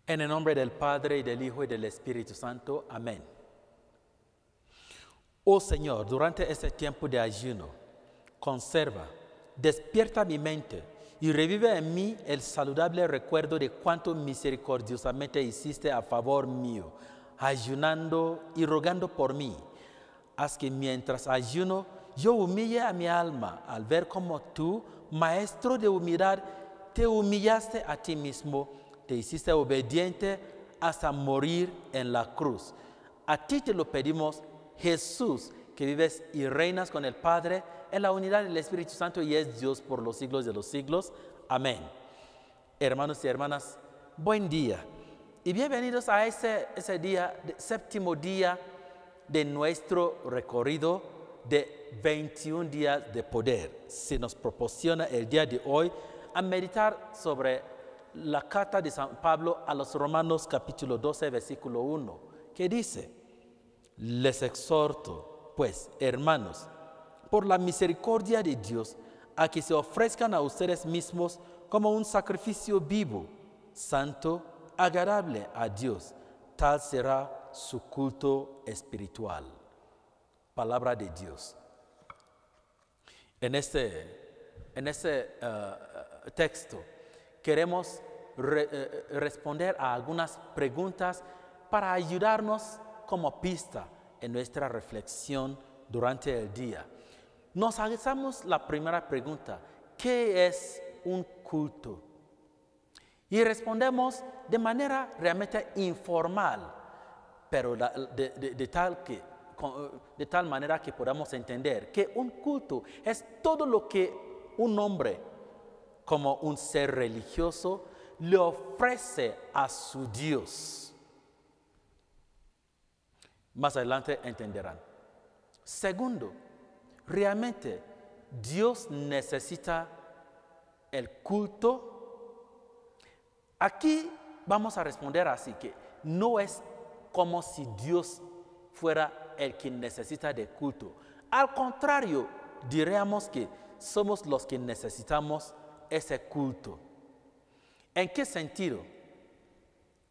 En el nombre del Padre, y del Hijo, y del Espíritu Santo. Amén. Oh Señor, durante este tiempo de ayuno, conserva, despierta mi mente y revive en mí el saludable recuerdo de cuánto misericordiosamente hiciste a favor mío, ayunando y rogando por mí. Haz que mientras ayuno, yo humille a mi alma al ver cómo tú, Maestro de humildad, te humillaste a ti mismo, te hiciste obediente hasta morir en la cruz. A ti te lo pedimos, Jesús, que vives y reinas con el Padre en la unidad del Espíritu Santo y es Dios por los siglos de los siglos. Amén. Hermanos y hermanas, buen día y bienvenidos a ese día, séptimo día de nuestro recorrido de 21 días de poder. Se nos proporciona el día de hoy a meditar sobre la carta de San Pablo a los Romanos capítulo 12, versículo 1, que dice: les exhorto, pues, hermanos, por la misericordia de Dios, a que se ofrezcan a ustedes mismos como un sacrificio vivo, santo, agradable a Dios. Tal será su culto espiritual. Palabra de Dios. En este texto queremos responder a algunas preguntas para ayudarnos como pista en nuestra reflexión durante el día. Nos hagamos la primera pregunta: ¿qué es un culto? Y respondemos de manera realmente informal, pero de tal manera que podamos entender que un culto es todo lo que un hombre, como un ser religioso, le ofrece a su Dios. Más adelante entenderán. Segundo, ¿realmente Dios necesita el culto? Aquí vamos a responder así, que no es como si Dios fuera el que necesita de culto. Al contrario, diríamos que somos los que necesitamos ese culto. ¿En qué sentido?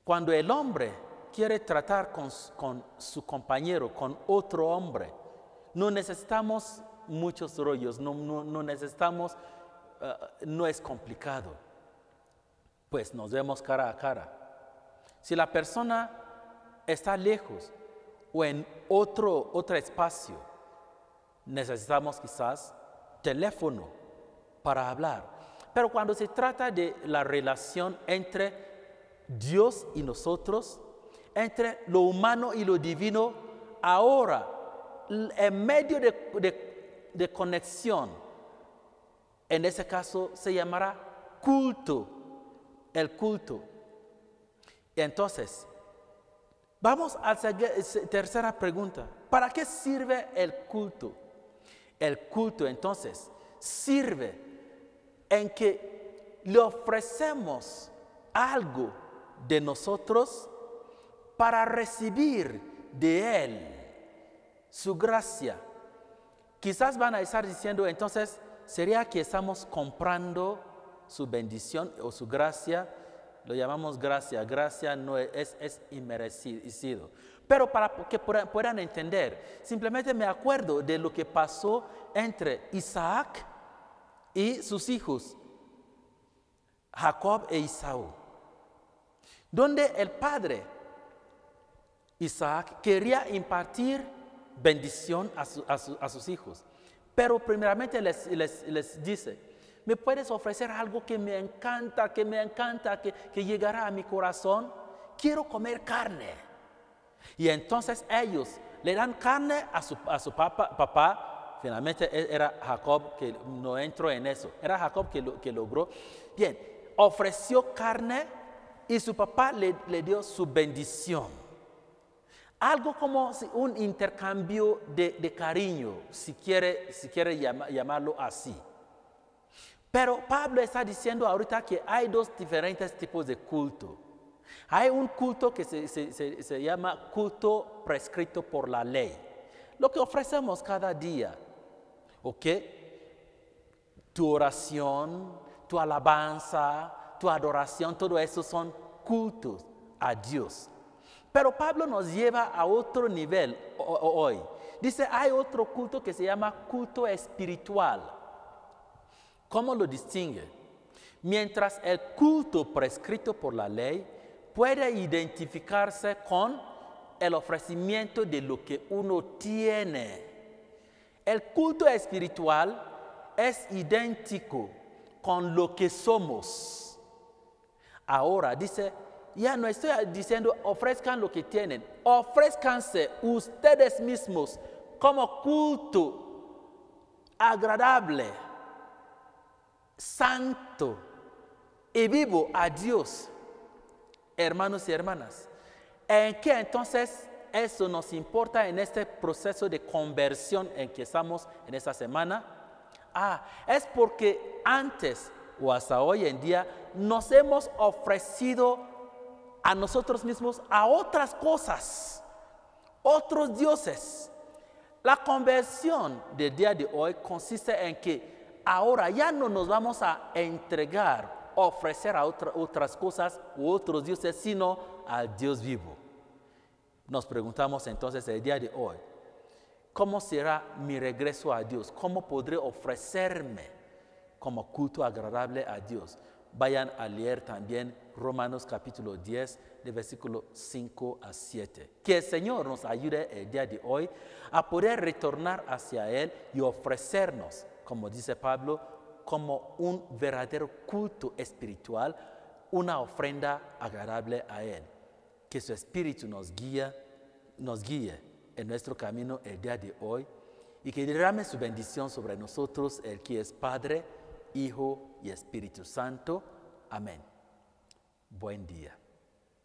Cuando el hombre quiere tratar con su compañero, con otro hombre, no necesitamos muchos rollos, no necesitamos, no es complicado, pues nos vemos cara a cara. Si la persona está lejos o en otro espacio, necesitamos quizás teléfono para hablar. Pero cuando se trata de la relación entre Dios y nosotros, entre lo humano y lo divino, ahora, en medio de conexión, en ese caso se llamará culto, el culto. Y entonces, vamos a la tercera pregunta: ¿para qué sirve el culto? El culto, entonces, sirve en que le ofrecemos algo de nosotros para recibir de Él su gracia. Quizás van a estar diciendo, entonces, ¿sería que estamos comprando su bendición o su gracia? Lo llamamos gracia. Gracia no es inmerecido. Pero para que puedan entender, simplemente me acuerdo de lo que pasó entre Isaac y sus hijos, Jacob e Esaú, donde el padre Isaac quería impartir bendición a sus hijos, pero primeramente les dice: ¿me puedes ofrecer algo que me encanta, que llegará a mi corazón? Quiero comer carne. Y entonces ellos le dan carne a su papá. Finalmente era Jacob, que no entró en eso. Era Jacob que logró. Bien, ofreció carne y su papá le dio su bendición. Algo como un intercambio de cariño, si quiere llamarlo así. Pero Pablo está diciendo ahorita que hay dos diferentes tipos de culto. Hay un culto que se llama culto prescrito por la ley. Lo que ofrecemos cada día. ¿Ok? Tu oración, tu alabanza, tu adoración, todo eso son cultos a Dios. Pero Pablo nos lleva a otro nivel hoy. Dice, hay otro culto que se llama culto espiritual. ¿Cómo lo distingue? Mientras el culto prescrito por la ley puede identificarse con el ofrecimiento de lo que uno tiene, el culto espiritual es idéntico con lo que somos. Ahora dice, ya no estoy diciendo ofrezcan lo que tienen, ofrézcanse ustedes mismos como culto agradable, santo y vivo a Dios. Hermanos y hermanas, ¿en qué entonces eso nos importa en este proceso de conversión en que estamos en esta semana? Es porque antes o hasta hoy en día nos hemos ofrecido a nosotros mismos a otras cosas, otros dioses. La conversión del día de hoy consiste en que ahora ya no nos vamos a entregar, ofrecer a otras cosas u otros dioses, sino al Dios vivo. Nos preguntamos entonces el día de hoy, ¿cómo será mi regreso a Dios? ¿Cómo podré ofrecerme como culto agradable a Dios? Vayan a leer también Romanos capítulo 10, de versículo 5 a 7. Que el Señor nos ayude el día de hoy a poder retornar hacia Él y ofrecernos, como dice Pablo, como un verdadero culto espiritual, una ofrenda agradable a Él. Que su Espíritu nos guíe en nuestro camino el día de hoy y que derrame su bendición sobre nosotros, el que es Padre, Hijo y Espíritu Santo. Amén. Buen día.